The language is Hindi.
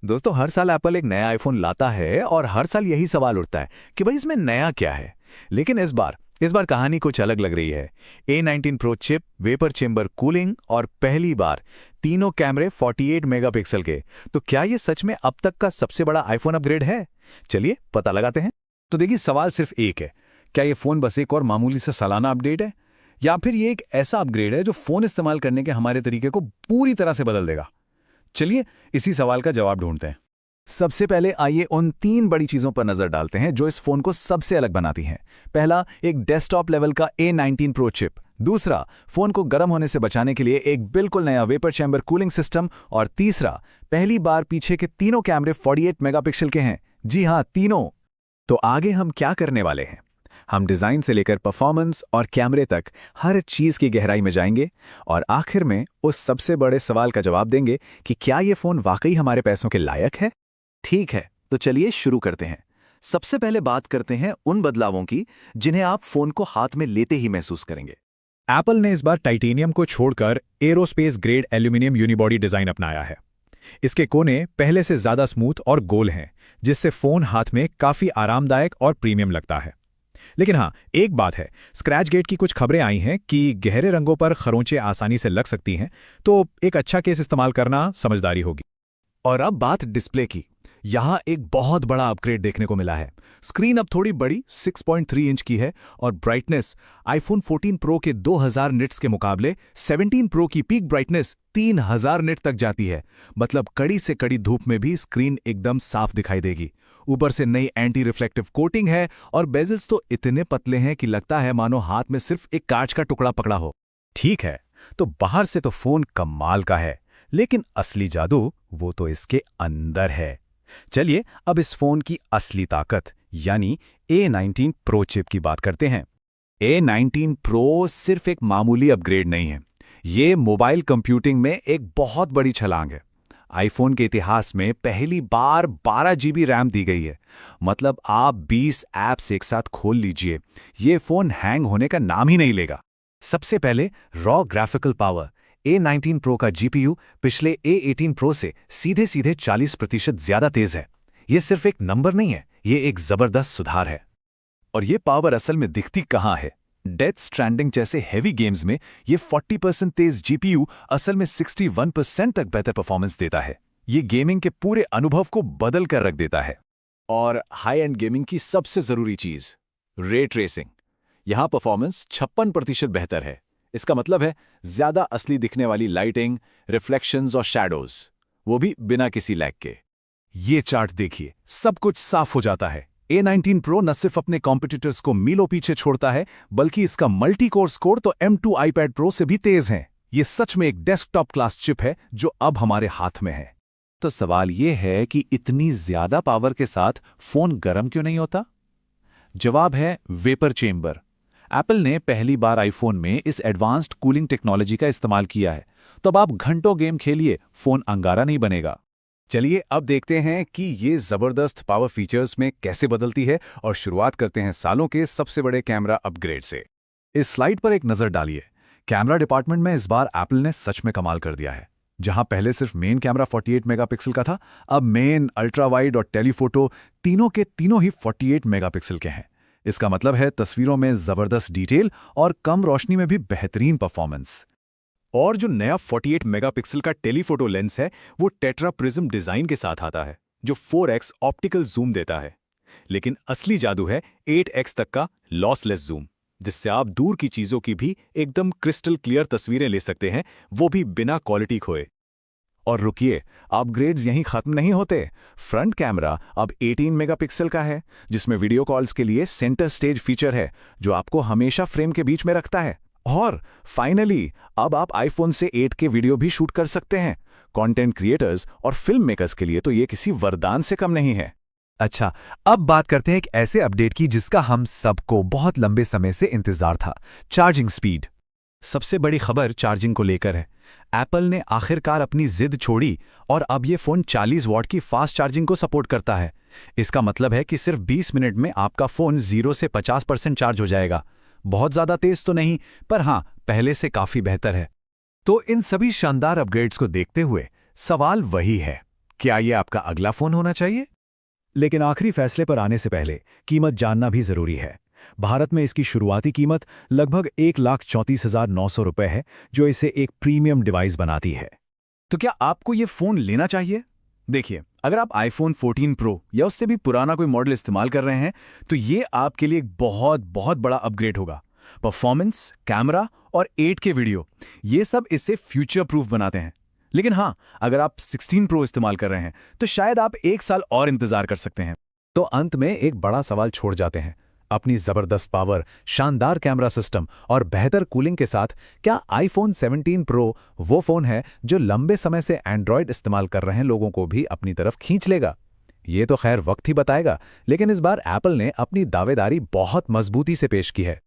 दोस्तों, हर साल एप्पल एक नया आईफोन लाता है और हर साल यही सवाल उठता है कि भाई इसमें नया क्या है। लेकिन इस बार कहानी कुछ अलग लग रही है। A19 pro chip, vapour chamber cooling और पहली बार तीनों कैमरे 48 मेगापिक्सल के। तो क्या ये सच में अब तक का सबसे बड़ा आईफोन अपग्रेड है? चलिए पता लगाते हैं। तो देखिए, सवाल सिर्फ एक है। क्या ये फ़ोन बस एक और मामूली सा सालाना अपडेट है, या फिर ये एक ऐसा अपग्रेड है जो फ़ोन इस्तेमाल करने के हमारे तरीके को पूरी तरह से बदल देगा? चलिए इसी सवाल का जवाब ढूंढते हैं। सबसे पहले आइए उन 3 बड़ी चीजों पर नजर डालते हैं जो इस फोन को सबसे अलग बनाती हैं। पहला, एक डेस्कटॉप लेवल का A19 प्रो चिप। दूसरा, फोन को गर्म होने से बचाने के लिए एक बिल्कुल नया वेपर चैम्बर कूलिंग सिस्टम। और तीसरा, पहली बार पीछे के तीनों कैमरे 48 मेगापिक्सल के हैं। जी हां, तीनों। तो आगे हम क्या करने वाले हैं? हम डिजाइन से लेकर परफॉर्मेंस और कैमरे तक हर चीज की गहराई में जाएंगे और आखिर में उस सबसे बड़े सवाल का जवाब देंगे कि क्या ये फोन वाकई हमारे पैसों के लायक है। ठीक है, तो चलिए शुरू करते हैं। सबसे पहले बात करते हैं उन बदलावों की जिन्हें आप फोन को हाथ में लेते ही महसूस करेंगे। एप्पल ने इस बार टाइटेनियम को छोड़कर aerospace grade aluminium unibody design अपनाया है। इसके कोने पहले से ज्यादा स्मूथ और गोल हैं, जिससे फोन हाथ में काफी आरामदायक और प्रीमियम लगता है। लेकिन हाँ, एक बात है, स्क्रैच गेट की कुछ खबरें आई हैं कि गहरे रंगों पर खरोंचें आसानी से लग सकती हैं, तो एक अच्छा केस इस्तेमाल करना समझदारी होगी। और अब बात डिस्प्ले की। यहां एक बहुत बड़ा अपग्रेड देखने को मिला है। स्क्रीन अब थोड़ी बड़ी 6.3 इंच की है और ब्राइटनेस आईफोन 14 प्रो के 2000 निट्स के मुकाबले 17 प्रो की पीक ब्राइटनेस 3000 निट तक जाती है। मतलब कड़ी से कड़ी धूप में भी स्क्रीन एकदम साफ दिखाई देगी। ऊपर से नई एंटी रिफ्लेक्टिव कोटिंग है और बेजल्स तो इतने पतले हैं कि लगता है मानो हाथ में सिर्फ एक कांच का टुकड़ा पकड़ा हो। ठीक है, तो बाहर से तो फोन कमाल का है, लेकिन असली जादू वो तो इसके अंदर है। चलिए अब इस फोन की असली ताकत यानी A19 प्रो चिप की बात करते हैं। A19 प्रो सिर्फ एक मामूली अपग्रेड नहीं है, ये मोबाइल कंप्यूटिंग में एक बहुत बड़ी छलांग है। आईफोन के इतिहास में पहली बार 12 GB रैम दी गई है। मतलब आप 20 ऐप्स एक साथ खोल लीजिए, ये फोन हैंग होने का नाम ही नहीं लेगा। सबसे पहले raw graphical power. A19 pro का GPU पिछले A18 प्रो से सीधे सीधे 40% ज्यादा तेज है। ये सिर्फ एक नंबर नहीं है, ये एक जबरदस्त सुधार है। और ये पावर असल में दिखती कहाँ है? डेथ स्ट्रैंडिंग जैसे हेवी गेम्स में ये 40% तेज GPU असल में 61% तक बेहतर परफॉर्मेंस देता है। ये गेमिंग के पूरे अनुभव को बदल कर रख देता है। और हाई एंड गेमिंग की सबसे जरूरी चीज, रे ट्रेसिंग। यहां परफॉर्मेंस 56% बेहतर है। इसका मतलब है ज्यादा असली दिखने वाली लाइटिंग, रिफ्लेक्शंस और शैडोज, वो भी बिना किसी लैग के। ये चार्ट देखिए, सब कुछ साफ हो जाता है। A19 प्रो न सिर्फ अपने कॉम्पिटिटर्स को मीलों पीछे छोड़ता है, बल्कि इसका मल्टी कोर स्कोर तो M2 iPad प्रो से भी तेज है। ये सच में एक डेस्कटॉप क्लास चिप है जो अब हमारे हाथ में है। तो सवाल ये है कि इतनी ज्यादा पावर के साथ फोन गर्म क्यों नहीं होता? जवाब है वेपर चेंबर। एप्पल ने पहली बार आईफोन में इस एडवांस्ड कूलिंग टेक्नोलॉजी का इस्तेमाल किया है। तो अब आप घंटों गेम खेलिए, फोन अंगारा नहीं बनेगा। चलिए अब देखते हैं कि ये जबरदस्त पावर फीचर्स में कैसे बदलती है, और शुरुआत करते हैं सालों के सबसे बड़े कैमरा अपग्रेड से। इस स्लाइड पर एक नजर डालिए। कैमरा डिपार्टमेंट में इस बार एप्पल ने सच में कमाल कर दिया है। जहां पहले सिर्फ मेन कैमरा 48 मेगापिक्सल का था, अब मेन, अल्ट्रा वाइड और टेलीफोटो तीनों के तीनों ही 48 मेगापिक्सल के हैं। इसका मतलब है तस्वीरों में जबरदस्त डिटेल और कम रोशनी में भी बेहतरीन परफॉर्मेंस। और जो नया 48 मेगापिक्सल का टेलीफोटो लेंस है, वो टेट्रा प्रिज्म डिजाइन के साथ आता है, जो 4x ऑप्टिकल जूम देता है। लेकिन असली जादू है 8x तक का लॉसलेस जूम, जिससे आप दूर की चीजों की भी एकदम क्रिस्टल क्लियर तस्वीरें ले सकते हैं, वो भी बिना क्वालिटी खोए। और रुकिए, अपग्रेड्स यहीं खत्म नहीं होते। फ्रंट कैमरा अब 18 मेगापिक्सल का है, जिसमें वीडियो कॉल्स के लिए सेंटर स्टेज फीचर है, जो आपको हमेशा फ्रेम के बीच में रखता है। और फाइनली अब आप आईफोन से 8K वीडियो भी शूट कर सकते हैं। कंटेंट क्रिएटर्स और फिल्म मेकर्स के लिए तो ये किसी वरदान से कम नहीं है। अच्छा, अब बात करते हैं एक ऐसे अपडेट की जिसका हम सबको बहुत लंबे समय से इंतजार था, चार्जिंग स्पीड। सबसे बड़ी खबर चार्जिंग को लेकर है। एप्पल ने आखिरकार अपनी जिद छोड़ी और अब ये फोन 40 वॉट की फास्ट चार्जिंग को सपोर्ट करता है। इसका मतलब है कि सिर्फ 20 मिनट में आपका फोन 0 से 50% चार्ज हो जाएगा। बहुत ज्यादा तेज तो नहीं, पर हाँ, पहले से काफी बेहतर है। तो इन सभी शानदार अपग्रेड्स को देखते हुए सवाल वही है, क्या ये आपका अगला फोन होना चाहिए? लेकिन आखिरी फैसले पर आने से पहले कीमत जानना भी जरूरी है। भारत में इसकी शुरुआती कीमत लगभग 1,34,900 रुपए है, जो इसे एक प्रीमियम डिवाइस बनाती है। तो क्या आपको ये फोन लेना चाहिए? देखिए, अगर आप आईफोन 14 प्रो या उससे भी पुराना कोई मॉडल इस्तेमाल कर रहे हैं, तो ये आपके लिए एक बहुत बहुत बड़ा अपग्रेड होगा। परफॉर्मेंस, कैमरा और 8K वीडियो, ये सब इसे फ्यूचर प्रूफ बनाते हैं। लेकिन हाँ, अगर आप 16 प्रो इस्तेमाल कर रहे हैं, तो शायद आप 1 साल और इंतजार कर सकते हैं। तो अंत में एक बड़ा सवाल छोड़ जाते हैं। अपनी जबरदस्त पावर, शानदार कैमरा सिस्टम और बेहतर कूलिंग के साथ क्या आईफोन 17 प्रो वो फोन है जो लंबे समय से एंड्रॉयड इस्तेमाल कर रहे हैं लोगों को भी अपनी तरफ खींच लेगा? ये तो खैर वक्त ही बताएगा, लेकिन इस बार एप्पल ने अपनी दावेदारी बहुत मजबूती से पेश की है।